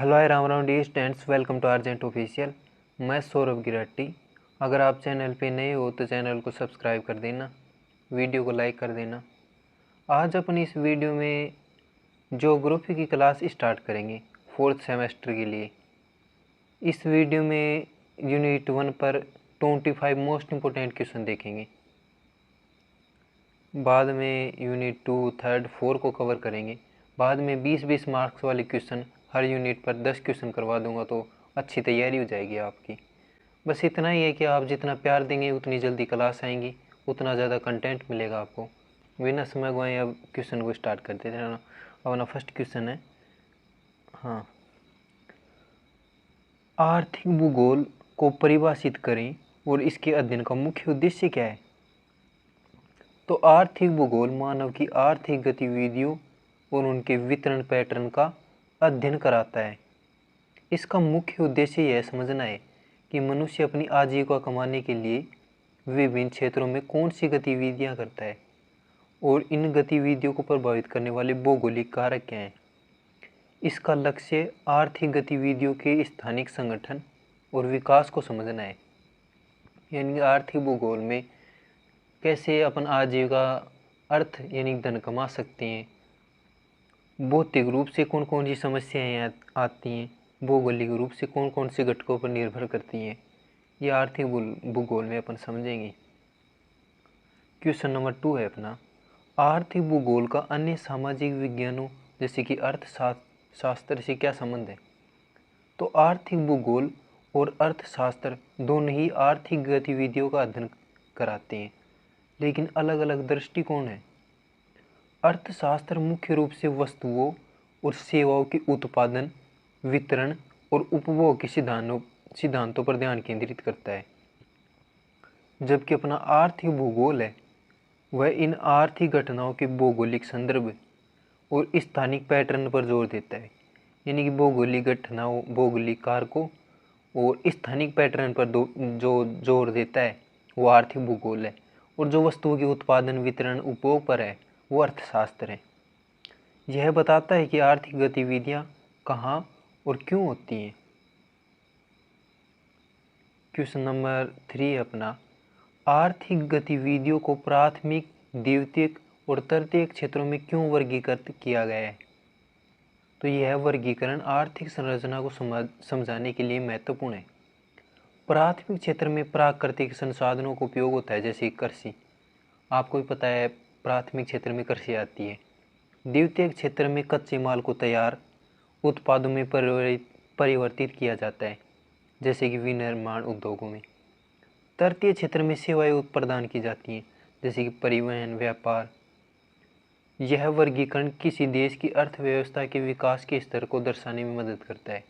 Hello I Ram Ram dear students, welcome to urgent official. मैं सौरभ गिराटी। अगर आप चैनल पे नए हो तो चैनल को सब्सक्राइब कर देना, वीडियो को लाइक कर देना। आज अपन इस वीडियो में ज्योग्राफी की क्लास स्टार्ट करेंगे फोर्थ सेमेस्टर के लिए। इस वीडियो में यूनिट 1 पर 25 मोस्ट इम्पोर्टेंट क्वेश्चन देखेंगे। बाद में यूनिट 2, 3, 4 को कवर करेंगे। बाद में 20-20 मार्क्स वाले क्वेश्चन हर यूनिट पर 10 क्वेश्चन करवा दूंगा, तो अच्छी तैयारी हो जाएगी आपकी। बस इतना ही है कि आप जितना प्यार देंगे उतनी जल्दी क्लास आएंगी, उतना ज़्यादा कंटेंट मिलेगा आपको। बिना समय गवाए अब क्वेश्चन को स्टार्ट करते थे। अपना फर्स्ट क्वेश्चन है, हाँ, आर्थिक भूगोल को परिभाषित करें और इसके अध्ययन का मुख्य उद्देश्य क्या है। तो आर्थिक भूगोल मानव की आर्थिक गतिविधियों और उनके वितरण पैटर्न का अध्ययन कराता है। इसका मुख्य उद्देश्य यह समझना है कि मनुष्य अपनी आजीविका कमाने के लिए विभिन्न क्षेत्रों में कौन सी गतिविधियां करता है और इन गतिविधियों को प्रभावित करने वाले भौगोलिक कारक क्या हैं। इसका लक्ष्य आर्थिक गतिविधियों के स्थानिक संगठन और विकास को समझना है। यानी आर्थिक भूगोल में कैसे अपन आजीविका अर्थ यानी धन कमा सकते हैं, भौतिक रूप से कौन कौन सी समस्याएं आती हैं, भौगोलिक रूप से कौन कौन से घटकों पर निर्भर करती हैं, ये आर्थिक भूगोल में अपन समझेंगे। क्वेश्चन नंबर 2 है अपना, आर्थिक भूगोल का अन्य सामाजिक विज्ञानों जैसे कि अर्थशास्त्र से क्या संबंध है। तो आर्थिक भूगोल और अर्थशास्त्र दोनों ही आर्थिक गतिविधियों का अध्ययन कराते हैं, लेकिन अलग अलग दृष्टिकोण है। अर्थशास्त्र मुख्य रूप से वस्तुओं और सेवाओं के उत्पादन, वितरण और उपभोग के सिद्धांतों पर ध्यान केंद्रित करता है, जबकि अपना आर्थिक भूगोल है वह इन आर्थिक घटनाओं के भौगोलिक संदर्भ और स्थानिक पैटर्न पर जोर देता है। यानी कि भौगोलिक घटनाओं, भौगोलिक कारकों और स्थानिक पैटर्न पर जो जोर देता है वो आर्थिक भूगोल है, और जो वस्तुओं के उत्पादन, वितरण, उपभोग पर है वो अर्थशास्त्र है। यह बताता है कि आर्थिक गतिविधियां कहाँ और क्यों होती हैं। क्वेश्चन नंबर 3 अपना, आर्थिक गतिविधियों को प्राथमिक, द्वितीयक और तृतीयक क्षेत्रों में क्यों वर्गीकृत किया गया है। तो यह वर्गीकरण आर्थिक संरचना को समझाने के लिए महत्वपूर्ण है। प्राथमिक क्षेत्र में प्राकृतिक संसाधनों का उपयोग होता है, जैसे कृषि, आपको भी पता है प्राथमिक क्षेत्र में कृषि आती है। द्वितीयक क्षेत्र में कच्चे माल को तैयार उत्पादों में परिवर्तित किया जाता है, जैसे कि विनिर्माण उद्योगों में। तृतीय क्षेत्र में सेवाएं प्रदान की जाती हैं, जैसे कि परिवहन, व्यापार। यह वर्गीकरण किसी देश की अर्थव्यवस्था के विकास के स्तर को दर्शाने में मदद करता है।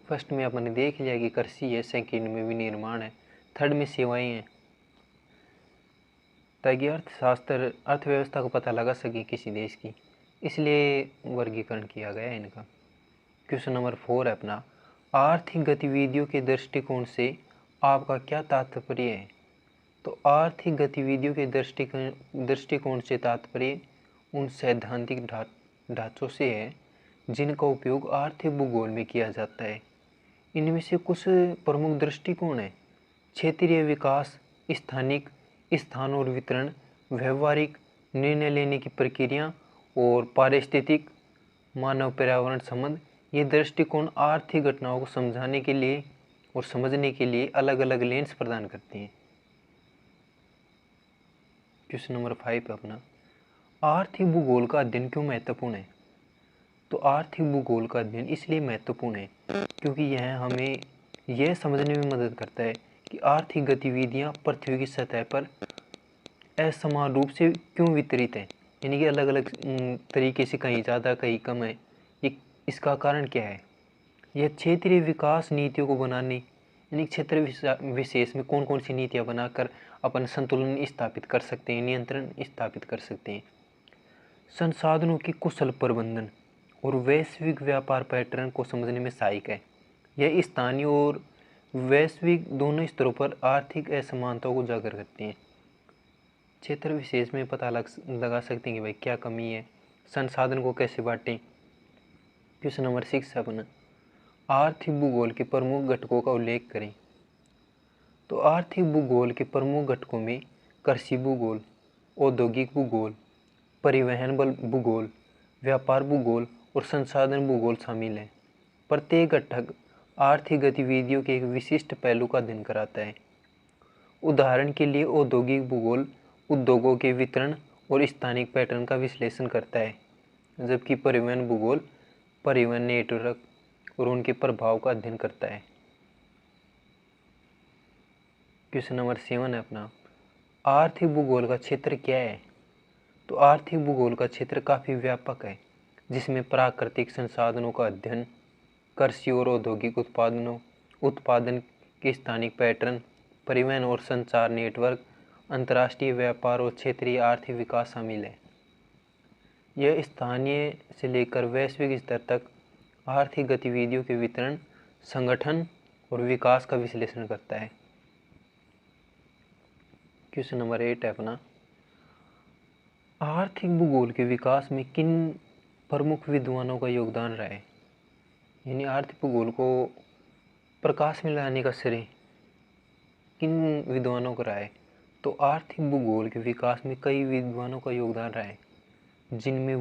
फर्स्ट में आपने देख लिया कि कृषि है, सेकंड में विनिर्माण है, थर्ड में सेवाएं हैं, ताकि अर्थशास्त्र अर्थव्यवस्था को पता लगा सके किसी देश की, इसलिए वर्गीकरण किया गया है इनका। क्वेश्चन नंबर 4 है अपना, आर्थिक गतिविधियों के दृष्टिकोण से आपका क्या तात्पर्य है। तो आर्थिक गतिविधियों के दृष्टिकोण से तात्पर्य उन सैद्धांतिक ढांचों से है जिनका उपयोग आर्थिक भूगोल में किया जाता है। इनमें से कुछ प्रमुख दृष्टिकोण है, क्षेत्रीय विकास, स्थानिक स्थान और वितरण, व्यवहारिक निर्णय लेने की प्रक्रिया और पारिस्थितिक मानव पर्यावरण संबंध। ये दृष्टिकोण आर्थिक घटनाओं को समझाने के लिए और समझने के लिए अलग अलग लेंस प्रदान करते हैं। क्वेश्चन नंबर 5 अपना, आर्थिक भूगोल का अध्ययन क्यों महत्वपूर्ण है। तो आर्थिक भूगोल का अध्ययन इसलिए महत्वपूर्ण है क्योंकि यह हमें यह समझने में मदद करता है कि आर्थिक गतिविधियां पृथ्वी की सतह पर असमान रूप से क्यों वितरित हैं, यानी कि अलग अलग तरीके से, कहीं ज़्यादा कहीं कम है। ये इसका कारण क्या है। यह क्षेत्रीय विकास नीतियों को बनाने, यानी क्षेत्र विशेष में कौन कौन सी नीतियाँ बनाकर अपन संतुलन स्थापित कर सकते हैं, नियंत्रण स्थापित कर सकते हैं। संसाधनों की कुशल प्रबंधन और वैश्विक व्यापार पैटर्न को समझने में सहायक है। यह स्थानीय और वैश्विक दोनों स्तरों पर आर्थिक असमानताओं को उजागर करते हैं। क्षेत्र विशेष में पता लगा सकते हैं कि भाई क्या कमी है, संसाधन को कैसे बांटें, क्वेश्चन नंबर 6 अपना आर्थिक भूगोल के प्रमुख घटकों का उल्लेख करें। तो आर्थिक भूगोल के प्रमुख घटकों में कृषि भूगोल, औद्योगिक भूगोल, परिवहन बल भूगोल, व्यापार भूगोल और संसाधन भूगोल शामिल हैं। प्रत्येक घटक आर्थिक गतिविधियों के एक विशिष्ट पहलू का अध्ययन कराता है। उदाहरण के लिए औद्योगिक भूगोल उद्योगों के वितरण और स्थानिक पैटर्न का विश्लेषण करता है, जबकि परिवहन भूगोल परिवहन नेटवर्क और उनके प्रभाव का अध्ययन करता है। क्वेश्चन नंबर 7 है अपना आर्थिक भूगोल का क्षेत्र क्या है। तो आर्थिक भूगोल का क्षेत्र काफ़ी व्यापक है, जिसमें प्राकृतिक संसाधनों का अध्ययन, कृषि और औद्योगिक उत्पादन के स्थानिक पैटर्न, परिवहन और संचार नेटवर्क, अंतर्राष्ट्रीय व्यापार और क्षेत्रीय आर्थिक विकास शामिल है। यह स्थानीय से लेकर वैश्विक स्तर तक आर्थिक गतिविधियों के वितरण, संगठन और विकास का विश्लेषण करता है। क्वेश्चन नंबर 8 है अपना आर्थिक भूगोल के विकास में किन प्रमुख विद्वानों का योगदान रहा है। यानी आर्थिक भूगोल को प्रकाश में लाने का श्रेय किन विद्वानों को रहा है। तो आर्थिक भूगोल के विकास में कई विद्वानों का योगदान रहा है, जिनमें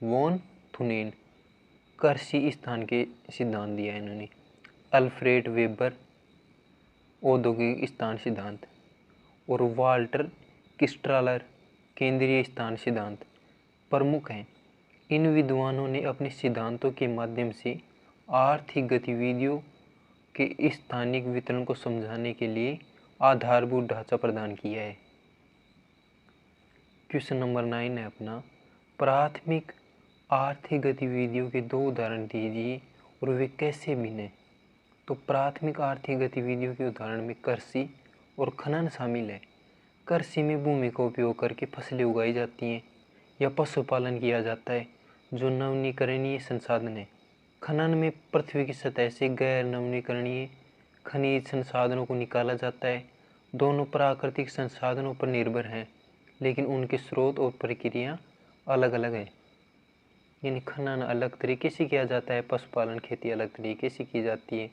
वॉन थुनेन कृषि स्थान के सिद्धांत दिया है इन्होंने, अल्फ्रेड वेबर औद्योगिक स्थान सिद्धांत और वाल्टर किस्ट्रालर केंद्रीय स्थान सिद्धांत प्रमुख हैं। इन विद्वानों ने अपने सिद्धांतों के माध्यम से आर्थिक गतिविधियों के स्थानिक वितरण को समझाने के लिए आधारभूत ढांचा प्रदान किया है। क्वेश्चन नंबर 9 है अपना प्राथमिक आर्थिक गतिविधियों के 2 उदाहरण दीजिए और वे कैसे भिन्न हैं। तो प्राथमिक आर्थिक गतिविधियों के उदाहरण में कृषि और खनन शामिल है। कृषि में भूमि का उपयोग करके फसलें उगाई जाती हैं या पशुपालन किया जाता है, जो नवीकरणीय संसाधन है। खनन में पृथ्वी की सतह से गैर नवीकरणीय खनिज संसाधनों को निकाला जाता है। दोनों प्राकृतिक संसाधनों पर निर्भर हैं, लेकिन उनके स्रोत और प्रक्रिया अलग अलग हैं। यानी खनन अलग तरीके से किया जाता है, पशुपालन खेती अलग तरीके से की जाती है।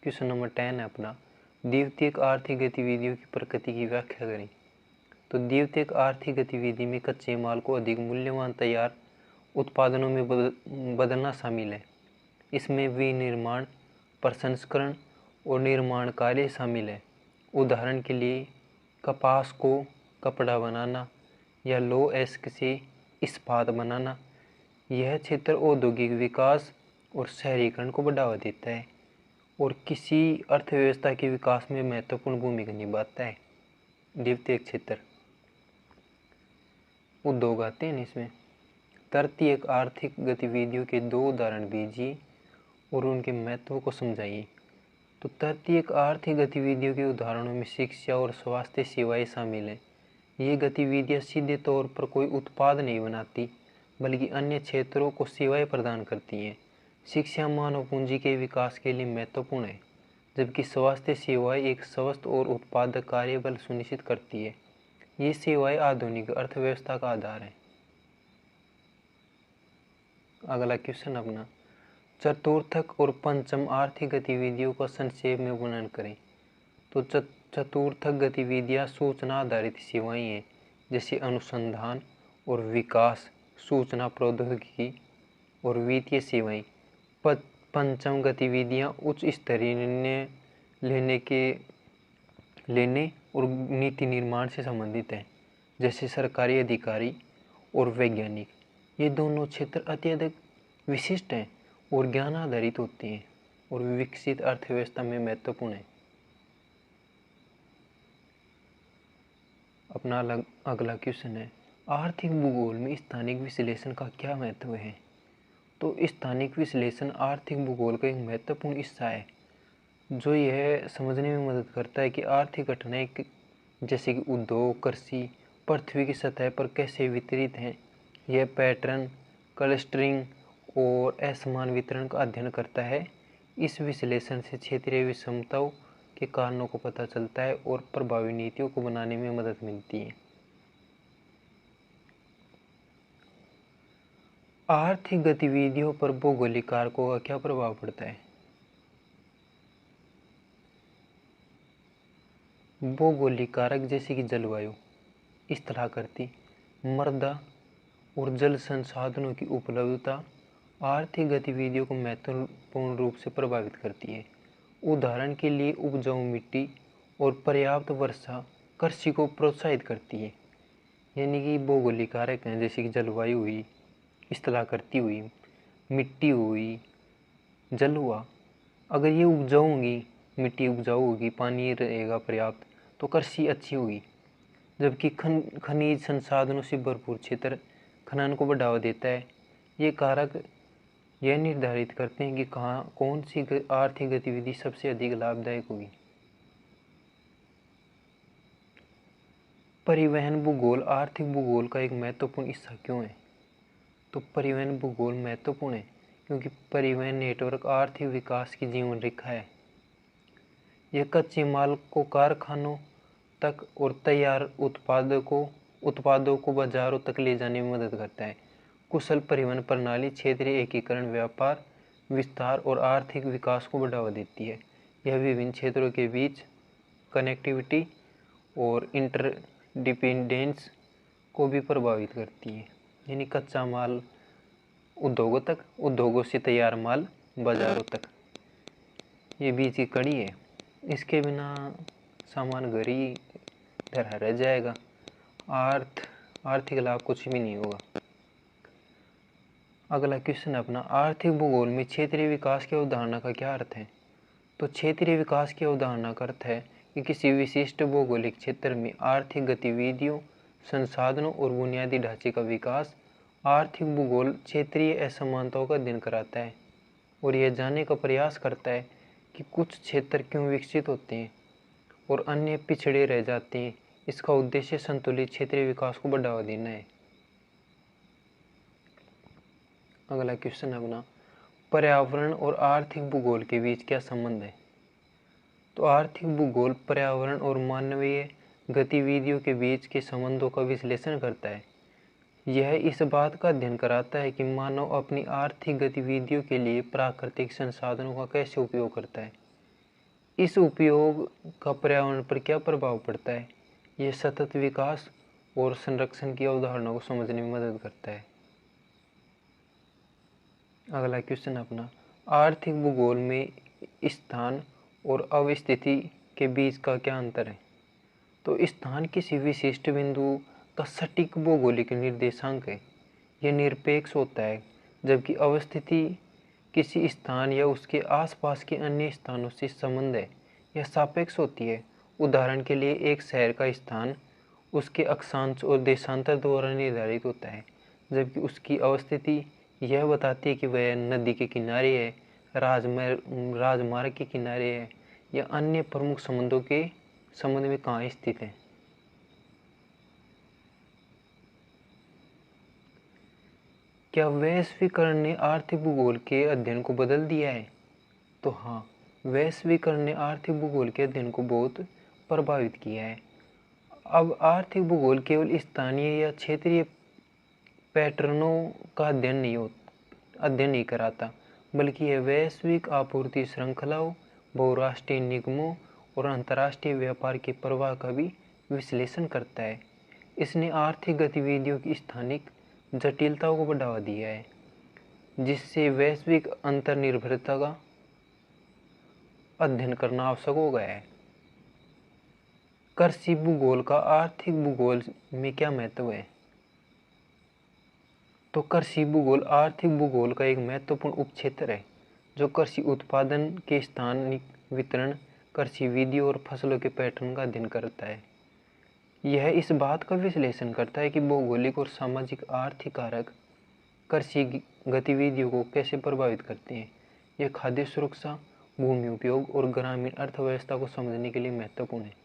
क्वेश्चन नंबर 10 है अपना द्वितीयक आर्थिक गतिविधियों की प्रकृति की व्याख्या करें। तो द्वितीयक आर्थिक गतिविधि में कच्चे माल को अधिक मूल्यवान तैयार उत्पादनों में बदलना शामिल है। इसमें विनिर्माण, प्रसंस्करण और निर्माण कार्य शामिल है। उदाहरण के लिए कपास को कपड़ा बनाना या लौह से इस्पात बनाना। यह क्षेत्र औद्योगिक विकास और शहरीकरण को बढ़ावा देता है और किसी अर्थव्यवस्था के विकास में महत्वपूर्ण भूमिका निभाता है। द्वितीयक क्षेत्र उद्योग आते हैं इसमें। तृतीयक आर्थिक गतिविधियों के 2 उदाहरण दीजिए और उनके महत्व को समझाइए। तो तृतीयक आर्थिक गतिविधियों के उदाहरणों में शिक्षा और स्वास्थ्य सेवाएं शामिल हैं। ये गतिविधियां सीधे तौर पर कोई उत्पाद नहीं बनाती, बल्कि अन्य क्षेत्रों को सेवाएं प्रदान करती हैं। शिक्षा मानव पूंजी के विकास के लिए महत्वपूर्ण है, जबकि स्वास्थ्य सेवाएं एक स्वस्थ और उत्पादक कार्यबल सुनिश्चित करती है। ये सेवाएं आधुनिक अर्थव्यवस्था का आधार है। अगला क्वेश्चन अपना चतुर्थक और पंचम आर्थिक गतिविधियों का संक्षेप में वर्णन करें। तो चतुर्थक गतिविधियां सूचना आधारित सेवाएं हैं, जैसे अनुसंधान और विकास, सूचना प्रौद्योगिकी और वित्तीय सेवाएं। पंचम गतिविधियां उच्च स्तरीय निर्णय लेने और नीति निर्माण से संबंधित हैं, जैसे सरकारी अधिकारी और वैज्ञानिक। ये दोनों क्षेत्र अत्यधिक विशिष्ट हैं और ज्ञान आधारित होते हैं और विकसित अर्थव्यवस्था में महत्वपूर्ण है। अपना अगला क्वेश्चन है आर्थिक भूगोल में स्थानिक विश्लेषण का क्या महत्व है। तो स्थानिक विश्लेषण आर्थिक भूगोल का एक महत्वपूर्ण हिस्सा है, जो यह समझने में मदद करता है कि आर्थिक घटनाएं जैसे कि उद्योग, कृषि पृथ्वी की सतह पर कैसे वितरित हैं। यह पैटर्न, क्लस्टरिंग और असमान वितरण का अध्ययन करता है। इस विश्लेषण से क्षेत्रीय विषमताओं के कारणों को पता चलता है और प्रभावी नीतियों को बनाने में मदद मिलती है। आर्थिक गतिविधियों पर भौगोलिक कारकों का क्या प्रभाव पड़ता है? भौगोलिक कारक जैसे कि जलवायु, स्थलाकृति, मृदा और जल संसाधनों की उपलब्धता आर्थिक गतिविधियों को महत्वपूर्ण रूप से प्रभावित करती है। उदाहरण के लिए उपजाऊ मिट्टी और पर्याप्त वर्षा कृषि को प्रोत्साहित करती है। यानी कि भौगोलिक कारक हैं जैसे कि जलवायु हुई, स्थलाकृति हुई, मिट्टी हुई, जल हुआ। अगर ये उपजाऊ होगी, मिट्टी उपजाऊ होगी, पानी रहेगा पर्याप्त, तो कृषि अच्छी होगी। जबकि खनिज संसाधनों से भरपूर क्षेत्र खनन को बढ़ावा देता है। ये कारक यह निर्धारित करते हैं कि कहाँ कौन सी आर्थिक गतिविधि सबसे अधिक लाभदायक होगी। परिवहन भूगोल आर्थिक भूगोल का एक महत्वपूर्ण हिस्सा क्यों है? तो परिवहन भूगोल महत्वपूर्ण है क्योंकि परिवहन नेटवर्क आर्थिक विकास की जीवन रेखा है। यह कच्चे माल को कारखानों तक और तैयार उत्पादों को बाजारों तक ले जाने में मदद करता है। कुशल परिवहन प्रणाली क्षेत्रीय एकीकरण, व्यापार विस्तार और आर्थिक विकास को बढ़ावा देती है। यह विभिन्न क्षेत्रों के बीच कनेक्टिविटी और इंटरडिपेंडेंस को भी प्रभावित करती है। यानी कच्चा माल उद्योगों तक, उद्योगों से तैयार माल बाजारों तक, ये बीच की कड़ी है। इसके बिना सामान घर ही धरा रह जाएगा, आर्थिक लाभ कुछ भी नहीं होगा। अगला क्वेश्चन अपना, आर्थिक भूगोल में क्षेत्रीय विकास की अवधारणा का क्या अर्थ है? तो क्षेत्रीय विकास की अवधारणा का अर्थ है कि किसी विशिष्ट भौगोलिक क्षेत्र में आर्थिक गतिविधियों, संसाधनों और बुनियादी ढांचे का विकास। आर्थिक भूगोल क्षेत्रीय असमानताओं का अध्ययन कराता है और यह जानने का प्रयास करता है कि कुछ क्षेत्र क्यों विकसित होते हैं और अन्य पिछड़े रह जाते हैं। इसका उद्देश्य संतुलित क्षेत्रीय विकास को बढ़ावा देना है। अगला क्वेश्चन अपना, पर्यावरण और आर्थिक भूगोल के बीच क्या संबंध है? तो आर्थिक भूगोल पर्यावरण और मानवीय गतिविधियों के बीच के संबंधों का विश्लेषण करता है। यह इस बात का अध्ययन कराता है कि मानव अपनी आर्थिक गतिविधियों के लिए प्राकृतिक संसाधनों का कैसे उपयोग करता है। इस उपयोग का पर्यावरण पर क्या प्रभाव पड़ता है। यह सतत विकास और संरक्षण की अवधारणा को समझने में मदद करता है। अगला क्वेश्चन अपना, आर्थिक भूगोल में स्थान और अवस्थिति के बीच का क्या अंतर है? तो स्थान किसी विशिष्ट बिंदु का सटीक भौगोलिक निर्देशांक है, यह निरपेक्ष होता है, जबकि अवस्थिति किसी स्थान या उसके आसपास के अन्य स्थानों से संबंध है, यह सापेक्ष होती है। उदाहरण के लिए एक शहर का स्थान उसके अक्षांश और देशांतर द्वारा निर्धारित होता है, जबकि उसकी अवस्थिति यह बताती है कि वह नदी के किनारे है, राजमार्ग के किनारे है या अन्य प्रमुख संबंध में कहाँ स्थित है। क्या वैश्वीकरण ने आर्थिक भूगोल के अध्ययन को बदल दिया है? तो हाँ, वैश्वीकरण ने आर्थिक भूगोल के अध्ययन को बहुत प्रभावित किया है। अब आर्थिक भूगोल केवल स्थानीय या क्षेत्रीय पैटर्नों का अध्ययन नहीं कराता, बल्कि यह वैश्विक आपूर्ति श्रृंखलाओं, बहुराष्ट्रीय निगमों और अंतर्राष्ट्रीय व्यापार के प्रवाह का भी विश्लेषण करता है। इसने आर्थिक गतिविधियों की स्थानिक जटिलताओं को बढ़ावा दिया है, जिससे वैश्विक अंतर्निर्भरता का अध्ययन करना आवश्यक हो गया है। कृषि भूगोल का आर्थिक भूगोल में क्या महत्व है? तो कृषि भूगोल आर्थिक भूगोल का एक महत्वपूर्ण उपक्षेत्र है, जो कृषि उत्पादन के स्थानिक वितरण, कृषि विधियों और फसलों के पैटर्न का अध्ययन करता है। यह इस बात का विश्लेषण करता है कि भौगोलिक और सामाजिक आर्थिक कारक कृषि गतिविधियों को कैसे प्रभावित करते हैं। यह खाद्य सुरक्षा, भूमि उपयोग और ग्रामीण अर्थव्यवस्था को समझने के लिए महत्वपूर्ण है।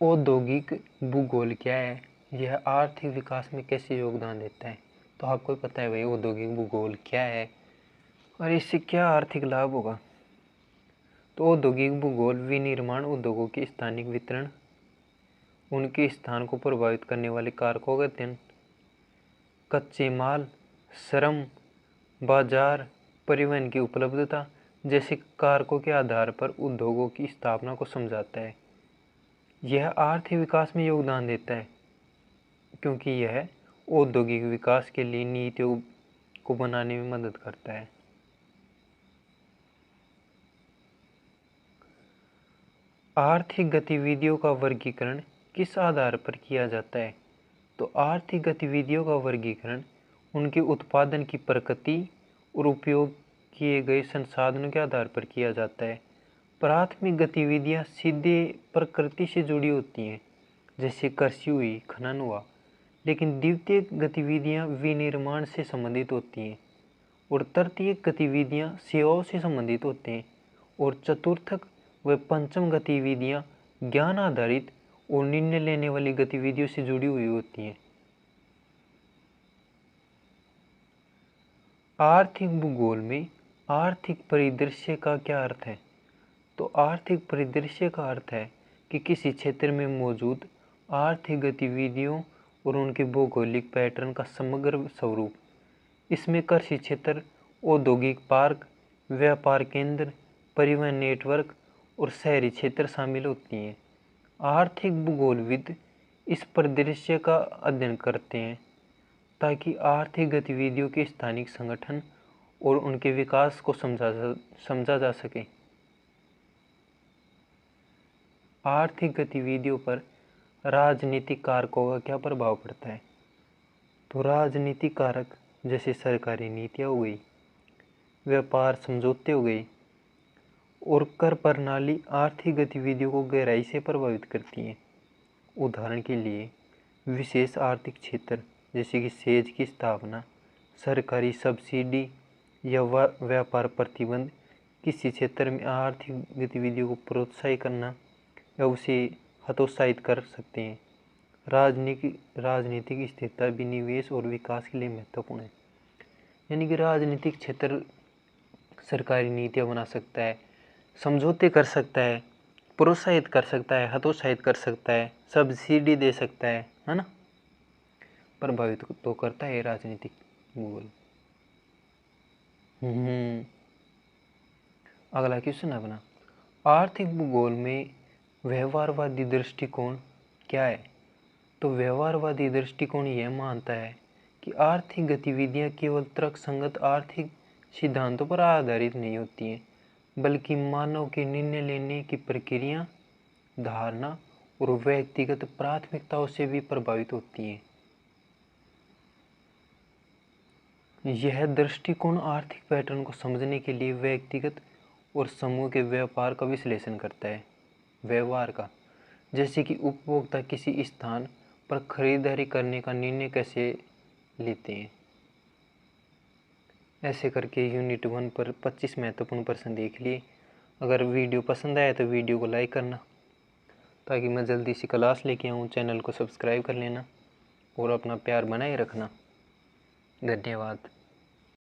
औद्योगिक भूगोल क्या है? यह आर्थिक विकास में कैसे योगदान देता है? तो आपको पता है भाई औद्योगिक भूगोल क्या है और इससे क्या आर्थिक लाभ होगा। तो औद्योगिक भूगोल विनिर्माण उद्योगों के स्थानिक वितरण, उनके स्थान को प्रभावित करने वाले कारकों का अध्ययन कच्चे माल, श्रम, बाजार, परिवहन की उपलब्धता जैसे कारकों के आधार पर उद्योगों की स्थापना को समझाता है। यह आर्थिक विकास में योगदान देता है क्योंकि यह औद्योगिक विकास के लिए नीतियों को बनाने में मदद करता है। आर्थिक गतिविधियों का वर्गीकरण किस आधार पर किया जाता है? तो आर्थिक गतिविधियों का वर्गीकरण उनके उत्पादन की प्रकृति और उपयोग किए गए संसाधनों के आधार पर किया जाता है। प्राथमिक गतिविधियां सीधे प्रकृति से जुड़ी होती हैं, जैसे कृषि हुई, खनन हुआ, लेकिन द्वितीयक गतिविधियां विनिर्माण से संबंधित होती हैं और तृतीयक गतिविधियां सेवाओं से संबंधित होते हैं और चतुर्थक व पंचम गतिविधियां ज्ञान आधारित और निर्णय लेने वाली गतिविधियों से जुड़ी हुई होती हैं। आर्थिक भूगोल में आर्थिक परिदृश्य का क्या अर्थ है? तो आर्थिक परिदृश्य का अर्थ है कि किसी क्षेत्र में मौजूद आर्थिक गतिविधियों और उनके भौगोलिक पैटर्न का समग्र स्वरूप। इसमें कृषि क्षेत्र, औद्योगिक पार्क, व्यापार केंद्र, परिवहन नेटवर्क और शहरी क्षेत्र शामिल होती हैं। आर्थिक भूगोलविद इस परिदृश्य का अध्ययन करते हैं ताकि आर्थिक गतिविधियों के स्थानिक संगठन और उनके विकास को समझा जा सके। आर्थिक गतिविधियों पर राजनीतिक कारकों का क्या प्रभाव पड़ता है? तो राजनीतिक कारक जैसे सरकारी नीतियाँ हो गई, व्यापार समझौते हो गए और कर प्रणाली आर्थिक गतिविधियों को गहराई से प्रभावित करती हैं। उदाहरण के लिए विशेष आर्थिक क्षेत्र जैसे कि सेज की स्थापना, सरकारी सब्सिडी या व्यापार प्रतिबंध किसी क्षेत्र में आर्थिक गतिविधियों को प्रोत्साहित करना या उसे हतोत्साहित कर सकते हैं। राजनीतिक स्थिरता भी निवेश और विकास के लिए महत्वपूर्ण है। यानी कि राजनीतिक क्षेत्र सरकारी नीतियाँ बना सकता है, समझौते कर सकता है, प्रोत्साहित कर सकता है, हतोत्साहित कर सकता है, सब्सिडी दे सकता है ना। प्रभावित तो करता है राजनीतिक भूगोल। अगला क्वेश्चन है अपना, आर्थिक भूगोल में व्यवहारवादी दृष्टिकोण क्या है? तो व्यवहारवादी दृष्टिकोण यह मानता है कि आर्थिक गतिविधियां केवल तर्कसंगत आर्थिक सिद्धांतों पर आधारित नहीं होती हैं, बल्कि मानव के निर्णय लेने की प्रक्रिया, धारणा और व्यक्तिगत प्राथमिकताओं से भी प्रभावित होती हैं। यह दृष्टिकोण आर्थिक पैटर्न को समझने के लिए व्यक्तिगत और समूह के व्यापार का विश्लेषण करता है। व्यवहार का, जैसे कि उपभोक्ता किसी स्थान पर खरीदारी करने का निर्णय कैसे लेते हैं। ऐसे करके यूनिट 1 पर 25 महत्वपूर्ण प्रश्न देख लिए। अगर वीडियो पसंद आया तो वीडियो को लाइक करना ताकि मैं जल्दी से क्लास लेके आऊँ। चैनल को सब्सक्राइब कर लेना और अपना प्यार बनाए रखना। धन्यवाद।